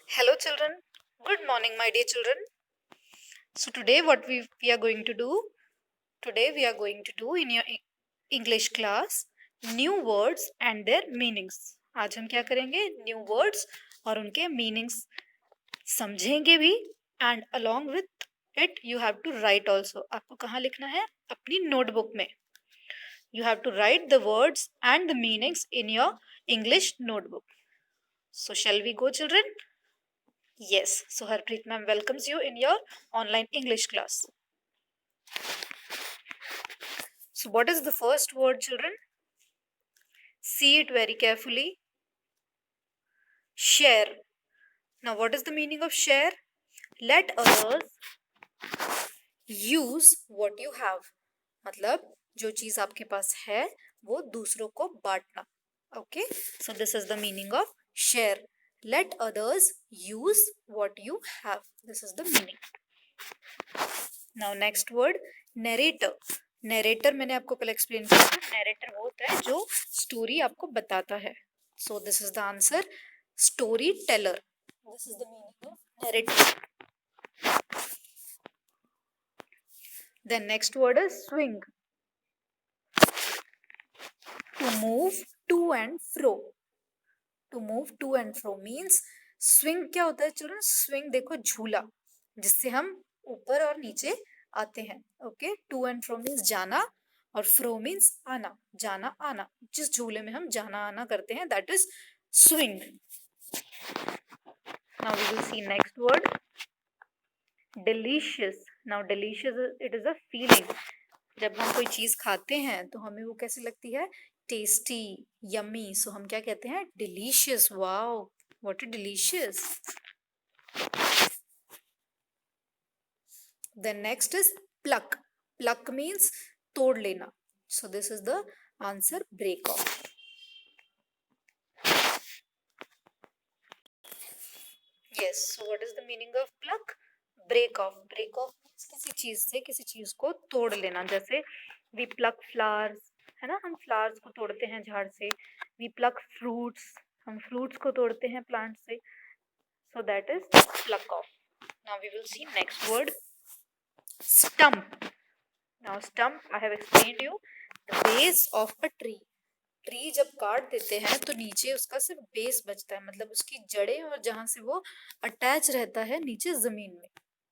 Hello, children. Good morning, my dear children. So, today, what we are going to do? Today, we are going to do in your English class new words and their meanings. आज हम क्या करेंगे? New words और उनके meanings समझेंगे भी and along with it you have to write also. आपको कहाँ लिखना है? अपनी notebook में. You have to write the words and the meanings in your English notebook. So, shall we go, children? Yes, so Harpreet ma'am welcomes you in your online English class. So, what is the first word, children? See it very carefully. Share. Now, what is the meaning of share? Let others use what you have. मतलब जो चीज आपके पास है वो दूसरों को बांटना. Okay, so this is the meaning of share. Let others use what you have. This is the meaning. Now next word, narrator. Narrator मैंने आपको कल एक्सप्लेन किया था. नरेटर वो होता है जो स्टोरी आपको बताता है. So this is the answer, story teller. This is the meaning of narrator. Then next word is swing. To move to and fro. To move to and fro means swing क्या होता है children? Swing देखो झूला जिससे हम ऊपर और नीचे आते हैं. Okay, to and fro means जाना और फ्रो मीन्स आना, जाना आना. जिस झूले में हम जाना आना करते हैं that is swing. Now we will see next word, delicious. Now delicious it is a feeling. जब हम कोई चीज खाते हैं तो हमें वो कैसी लगती है? Tasty, yummy. सो हम क्या कहते हैं? Delicious. Wow, what a delicious. Then next is pluck. Pluck means तोड़ लेना. So this is the answer, break off. Yes, so what is the meaning of pluck? Break off. Break off means किसी चीज से किसी चीज को तोड़ लेना. जैसे we pluck flowers, है ना, हम flowers को तोड़ते हैं झाड़ से. We pluck fruits, हम fruits को तोड़ते हैं plant से. So that is pluck off. Now we will see next word, stump. Now stump, I have explained you, the base of a tree. Tree जब काट देते हैं तो नीचे उसका सिर्फ बेस बचता है, मतलब उसकी जड़ें और जहां से वो अटैच रहता है नीचे जमीन में.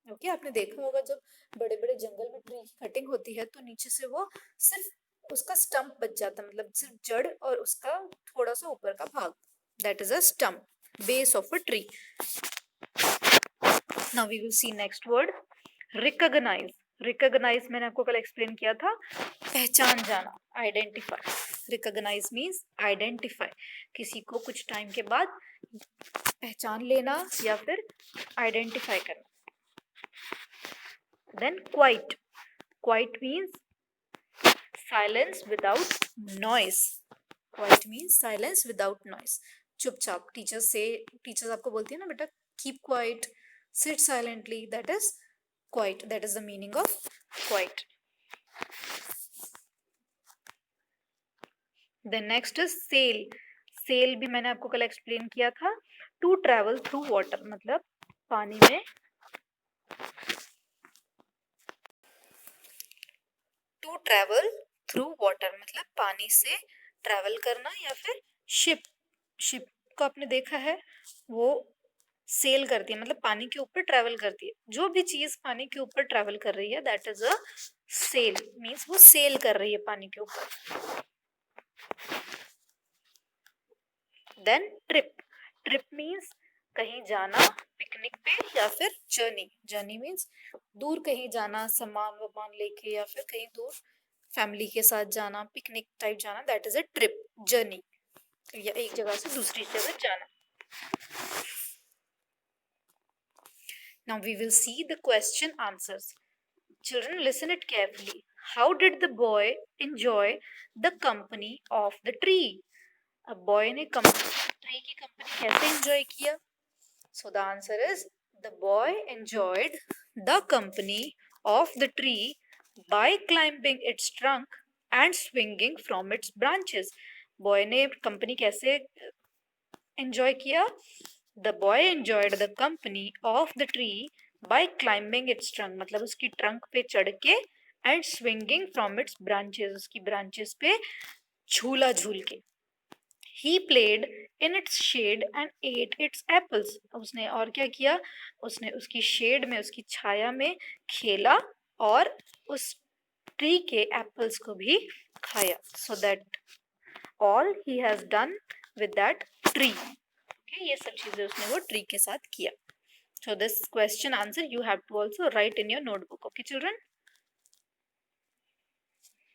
ओके, आपने देखा होगा जब बड़े बड़े जंगल में ट्री की कटिंग होती है तो नीचे से वो सिर्फ उसका स्टम्प बच जाता है, मतलब सिर्फ जड़ और उसका थोड़ा सा ऊपर का भाग. That is a stump, base of a tree. Now we will see next word, recognize. Recognize मैंने आपको कल एक्सप्लेन किया था, पहचान जाना, आइडेंटिफाई. रिकॉग्नाइज मीन्स आइडेंटिफाई, किसी को कुछ टाइम के बाद पहचान लेना या फिर आइडेंटिफाई करना. Then quite. Quite means silence without noise. Quite means silence without noise, चुपचाप. टीचर्स आपको बोलती है ना बेटा keep quite, sit silently. That is quite. That is the meaning of quite. Then next is sail. Sail भी मैंने आपको कल एक्सप्लेन किया था. टू ट्रेवल थ्रू वाटर, मतलब पानी में टू ट्रेवल थ्रू वाटर, मतलब पानी से ट्रेवल करना. या फिर शिप. शिप को आपने देखा है, वो सेल करती है, मतलब पानी के ऊपर ट्रेवल करती है. जो भी चीज पानी के ऊपर ट्रेवल कर रही है that is a sail. Means वो सेल कर रही है पानी के ऊपर. Then trip. ट्रिप मीन्स कहीं जाना, पिकनिक पे या फिर जर्नी. जर्नी मीन्स दूर कहीं जाना, सामान वामान लेके या फिर कहीं दूर फैमिली के साथ जाना, पिकनिक टाइप जाना. That is a trip, journey, या एक जगह से दूसरी जगह जाना. Now we will see the question answers. Children, listen it carefully. How did the boy enjoy the company of the tree? अब बॉय ने ट्री की कंपनी कैसे एंजॉय किया? So the answer is, the boy enjoyed the company of the tree by climbing its trunk and swinging from its branches. Boy ने company कैसे enjoy किया? The boy enjoyed the company of the tree by climbing its trunk. मतलब उसकी trunk पे चढ़ के and swinging from its branches. उसकी branches पे झूला झूल के. He played in its shade and ate its apples. उसने और क्या किया? उसने उसकी शेड में, उसकी छाया में खेला और उस ट्री के एप्पल्स को भी खाया. So that all he has done with that tree. Okay, ये सब चीजें उसने वो ट्री के साथ किया. So this question answer you have to also write in your notebook. Okay, children?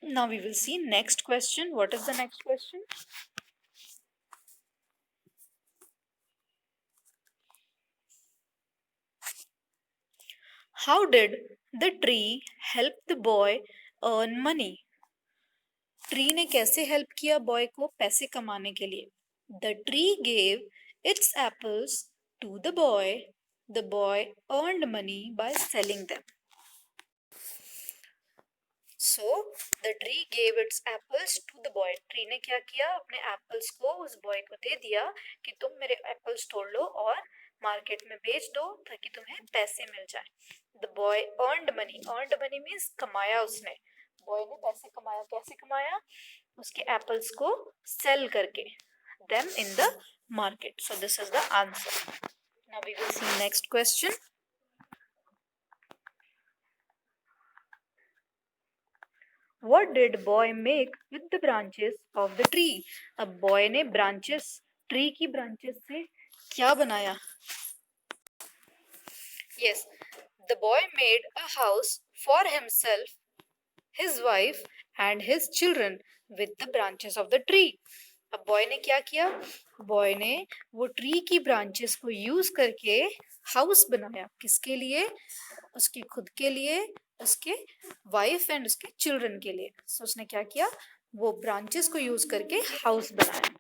Now we will see next question. What is the next question? How did the tree help the boy earn money? Tree ने कैसे help किया boy को पैसे कमाने के लिए? The tree gave its apples to the boy. The boy earned money by selling them. So the tree gave its apples to the boy. Tree ने क्या किया? अपने एप्पल्स को उस बॉय को दे दिया कि तुम मेरे एप्पल्स तोड़ लो और मार्केट में बेच दो ताकि तुम्हें पैसे मिल जाए. The boy earned money. Earned money means कमाया उसने. बॉय ने पैसे कमाया. कैसे कमाया? उसके एप्पल्स को सेल करके. Them in the market. So this is the answer. Now we will see next question. What did boy make with the branches of the tree? अब boy ने branches, tree की branches से क्या बनाया? Yes, the boy made a house for himself, his wife and his children with the branches of the tree. अब boy ने क्या किया? बॉय ने वो ट्री की ब्रांचेस को यूज करके हाउस बनाया. किसके लिए? उसके खुद के लिए, उसके वाइफ एंड उसके चिल्ड्रन के लिए. सो उसने क्या किया? वो ब्रांचेस को यूज करके हाउस बनाया.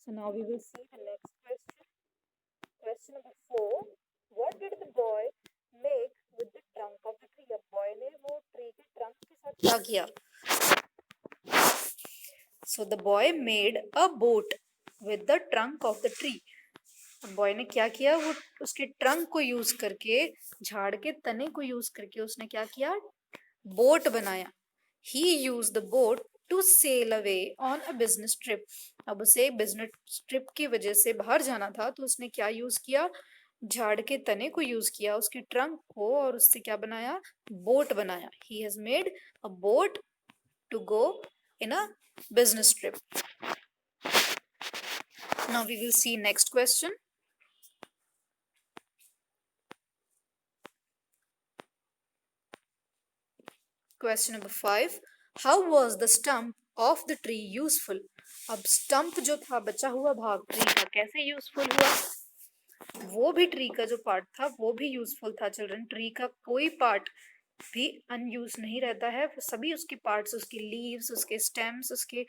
So now we will see the next question. Question number 4. What did the boy make with the trunk of the tree? अब बॉय ने वो ट्री के ट्रंक के साथ क्या किया? So the boy made a boat with the trunk of the tree. Boy ने क्या किया? वो उसके ट्रंक को यूज करके, झाड़ के तने को यूज करके उसने क्या किया? बोट बनाया. He used the boat to sail away on a business trip. अब उसे बिजनेस ट्रिप की वजह से बाहर जाना था तो उसने क्या यूज किया? झाड़ के तने को यूज किया, उसके ट्रंक को, और उससे क्या बनाया? बोट बनाया. He has made a boat to go in a business trip. Now we will see next question. Question number 5. How was the stump of the tree useful? अब स्टंप जो था, बचा हुआ भाग ट्री का, कैसे यूजफुल हुआ? वो भी ट्री का जो पार्ट था वो भी यूजफुल था. चिल्ड्रन, ट्री का कोई पार्ट भी अनयूज नहीं रहता है. सभी उसके पार्ट्स, उसके लीव्स, उसके स्टेम्स, उसके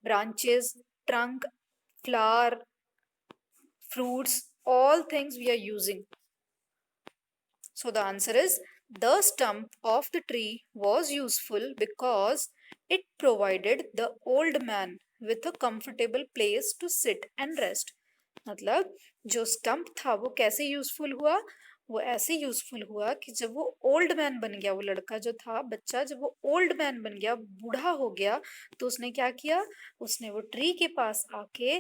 branches, trunk, flower, fruits, all things we are using. So the answer is the stump of the tree was useful because it provided the old man with a comfortable place to sit and rest. मतलब जो stump था वो कैसे useful हुआ? वो ऐसे useful हुआ कि जब वो ओल्ड मैन बन गया, वो लड़का जो था, बच्चा, जब वो ओल्ड मैन बन गया, बूढ़ा हो गया, तो उसने क्या किया? उसने वो ट्री के पास आके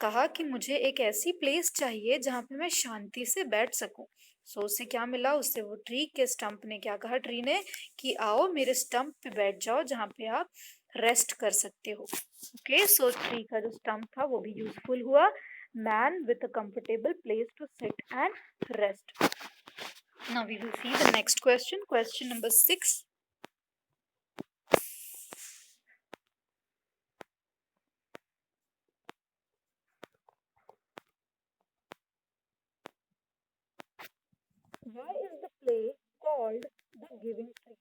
कहा कि मुझे एक ऐसी प्लेस चाहिए जहाँ पे मैं शांति से बैठ सकूं. सो उससे क्या मिला? उससे वो ट्री के स्टंप ने क्या कहा? ट्री ने कि आओ मेरे स्टंप पे बैठ जाओ जहाँ पे आप रेस्ट कर सकते हो. ओके, सो ट्री का जो स्टंप था वो भी यूजफुल हुआ. Man with a comfortable place to sit and rest. Now we will see the next question. Question number 6. Why is the play called The Giving Tree?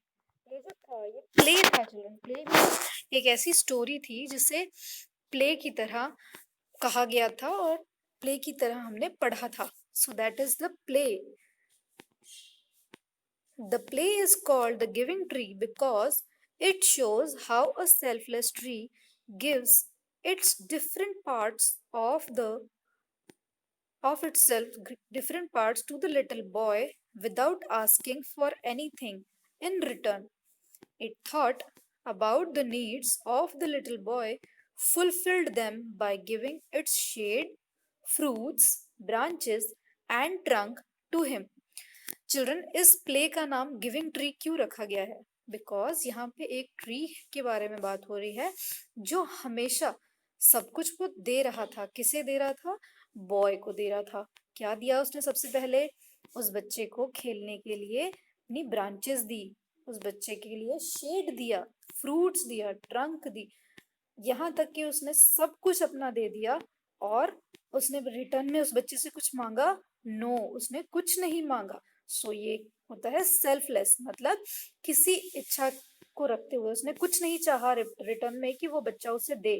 ये जो था, ये प्ले था चिल्ड्रन. प्ले मीन्स एक ऐसी story थी जिसे play की तरह कहा गया था और प्ले की तरह हमने पढ़ा था. So that is the play. The play is called The Giving Tree because it shows how a selfless tree gives its different parts of itself, different parts to the little boy without asking for anything in return. It thought about the needs of the little boy, fulfilled them by giving its shade, fruits, branches, and trunk to him. Children, इस play का नाम giving tree क्यों रखा गया है? Because यहाँ पे एक ट्री के बारे में बात हो रही है जो हमेशा सब कुछ वो दे रहा था. किसे दे रहा था? बॉय को दे रहा था. क्या दिया उसने? सबसे पहले उस बच्चे को खेलने के लिए अपनी ब्रांचेस दी, उस बच्चे के लिए शेड दिया, फ्रूट्स दिया, ट्रंक दी, यहाँ तक कि उसने सब कुछ अपना दे दिया. और उसने रिटर्न में उस बच्चे से कुछ मांगा? नो, उसने कुछ नहीं मांगा. सो ये होता है सेल्फलेस, मतलब किसी इच्छा को रखते हुए उसने कुछ नहीं चाहा रिटर्न में कि वो बच्चा उसे दे,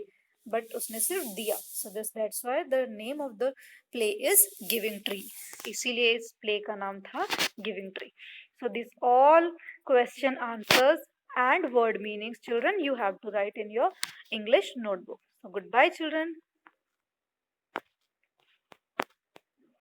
बट उसने सिर्फ दिया. So that's why the name of the play is giving tree. इसीलिए इस प्ले का नाम था giving tree. So this all question answers and word meanings, children, you have to write in your English notebook. So goodbye, children.